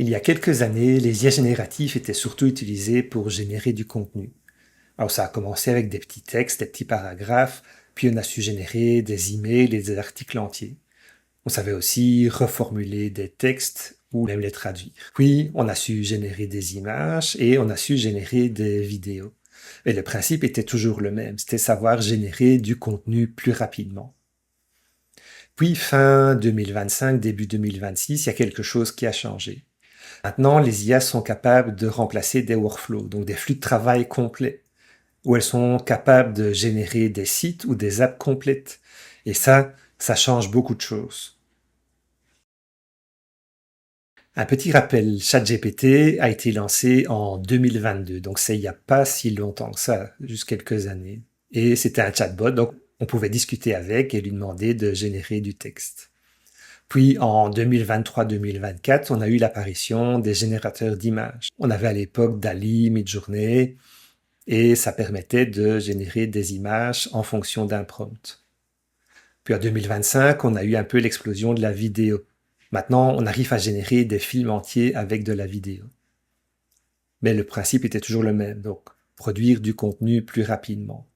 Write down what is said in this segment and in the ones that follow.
Il y a quelques années, les IA génératifs étaient surtout utilisés pour générer du contenu. Alors ça a commencé avec des petits textes, des petits paragraphes, puis on a su générer des emails et des articles entiers. On savait aussi reformuler des textes ou même les traduire. Puis on a su générer des images et on a su générer des vidéos. Et le principe était toujours le même, c'était savoir générer du contenu plus rapidement. Puis fin 2025, début 2026, il y a quelque chose qui a changé. Maintenant, les IA sont capables de remplacer des workflows, donc des flux de travail complets, où elles sont capables de générer des sites ou des apps complètes. Et ça change beaucoup de choses. Un petit rappel, ChatGPT a été lancé en 2022, donc c'est il n'y a pas si longtemps que ça, juste quelques années. Et c'était un chatbot, donc on pouvait discuter avec et lui demander de générer du texte. Puis en 2023-2024, on a eu l'apparition des générateurs d'images. On avait à l'époque DALL-E, Midjourney, et ça permettait de générer des images en fonction d'un prompt. Puis en 2025, on a eu un peu l'explosion de la vidéo. Maintenant, on arrive à générer des films entiers avec de la vidéo. Mais le principe était toujours le même, donc produire du contenu plus rapidement.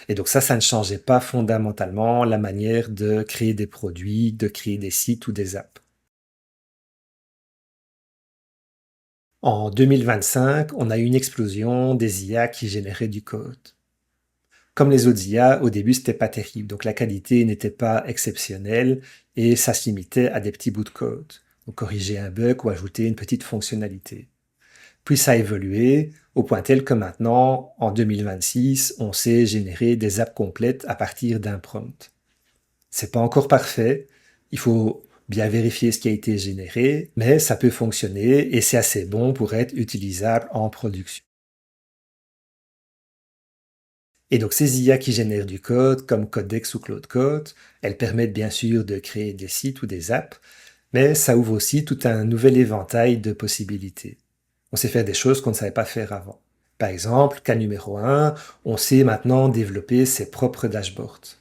Et donc ça ne changeait pas fondamentalement la manière de créer des produits, de créer des sites ou des apps. En 2025, on a eu une explosion des IA qui généraient du code. Comme les autres IA, au début, c'était pas terrible, donc la qualité n'était pas exceptionnelle et ça se limitait à des petits bouts de code. Donc corriger un bug ou ajouter une petite fonctionnalité. Puis ça a évolué au point tel que maintenant, en 2026, on sait générer des apps complètes à partir d'un prompt. C'est pas encore parfait, il faut bien vérifier ce qui a été généré, mais ça peut fonctionner et c'est assez bon pour être utilisable en production. Et donc ces IA qui génèrent du code, comme Codex ou Claude Code, elles permettent bien sûr de créer des sites ou des apps, mais ça ouvre aussi tout un nouvel éventail de possibilités. On sait faire des choses qu'on ne savait pas faire avant. Par exemple, cas numéro 1, on sait maintenant développer ses propres dashboards.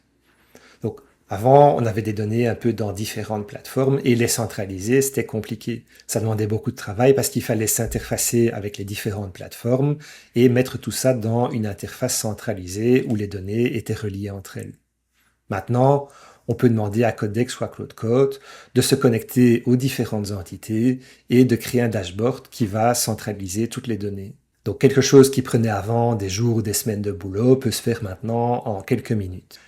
Donc, avant, on avait des données un peu dans différentes plateformes et les centraliser, c'était compliqué. Ça demandait beaucoup de travail parce qu'il fallait s'interfacer avec les différentes plateformes et mettre tout ça dans une interface centralisée où les données étaient reliées entre elles. Maintenant, on peut demander à Codex ou à Claude Code de se connecter aux différentes entités et de créer un dashboard qui va centraliser toutes les données. Donc quelque chose qui prenait avant des jours ou des semaines de boulot peut se faire maintenant en quelques minutes.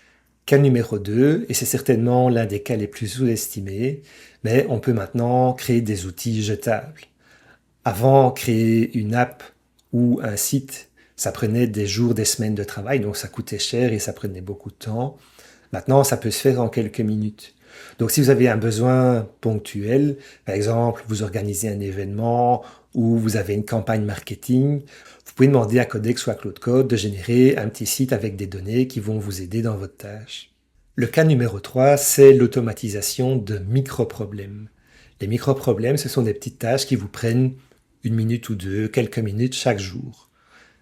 Cas numéro 2, et c'est certainement l'un des cas les plus sous-estimés, mais on peut maintenant créer des outils jetables. Avant, créer une app ou un site, ça prenait des jours, des semaines de travail, donc ça coûtait cher et ça prenait beaucoup de temps. Maintenant, ça peut se faire en quelques minutes. Donc si vous avez un besoin ponctuel, par exemple, vous organisez un événement ou vous avez une campagne marketing, vous pouvez demander à Codex ou à Claude Code de générer un petit site avec des données qui vont vous aider dans votre tâche. Le cas numéro 3, c'est l'automatisation de micro-problèmes. Les micro-problèmes, ce sont des petites tâches qui vous prennent une minute ou deux, quelques minutes chaque jour.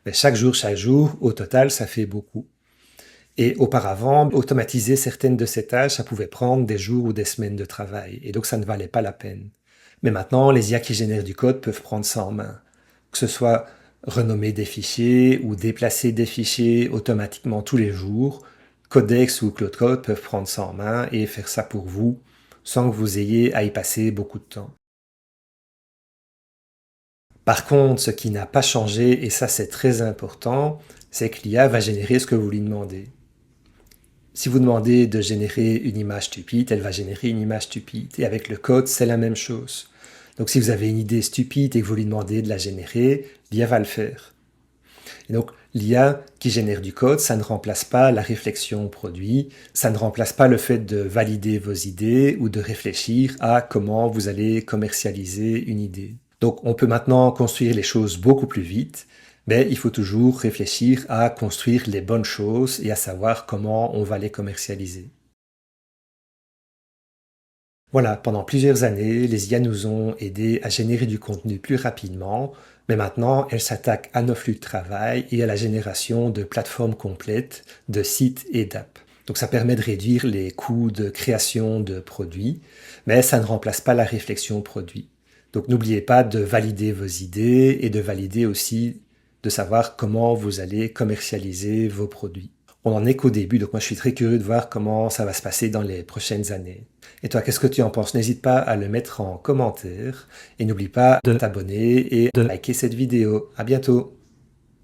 Mais chaque jour, au total, ça fait beaucoup. Et auparavant, automatiser certaines de ces tâches, ça pouvait prendre des jours ou des semaines de travail, et donc ça ne valait pas la peine. Mais maintenant, les IA qui génèrent du code peuvent prendre ça en main. Que ce soit renommer des fichiers ou déplacer des fichiers automatiquement tous les jours, Codex ou Claude Code peuvent prendre ça en main et faire ça pour vous, sans que vous ayez à y passer beaucoup de temps. Par contre, ce qui n'a pas changé, et ça c'est très important, c'est que l'IA va générer ce que vous lui demandez. Si vous demandez de générer une image stupide, elle va générer une image stupide. Et avec le code, c'est la même chose. Donc si vous avez une idée stupide et que vous lui demandez de la générer, l'IA va le faire. Et donc l'IA qui génère du code, ça ne remplace pas la réflexion produit, ça ne remplace pas le fait de valider vos idées ou de réfléchir à comment vous allez commercialiser une idée. Donc on peut maintenant construire les choses beaucoup plus vite, mais il faut toujours réfléchir à construire les bonnes choses et à savoir comment on va les commercialiser. Voilà, pendant plusieurs années, les IA nous ont aidés à générer du contenu plus rapidement, mais maintenant elles s'attaquent à nos flux de travail et à la génération de plateformes complètes, de sites et d'apps. Donc ça permet de réduire les coûts de création de produits, mais ça ne remplace pas la réflexion produit. Donc n'oubliez pas de valider vos idées et de valider aussi de savoir comment vous allez commercialiser vos produits. On en est qu'au début, donc moi je suis très curieux de voir comment ça va se passer dans les prochaines années. Et toi, qu'est-ce que tu en penses? N'hésite pas à le mettre en commentaire et n'oublie pas de t'abonner et de liker cette vidéo. À bientôt!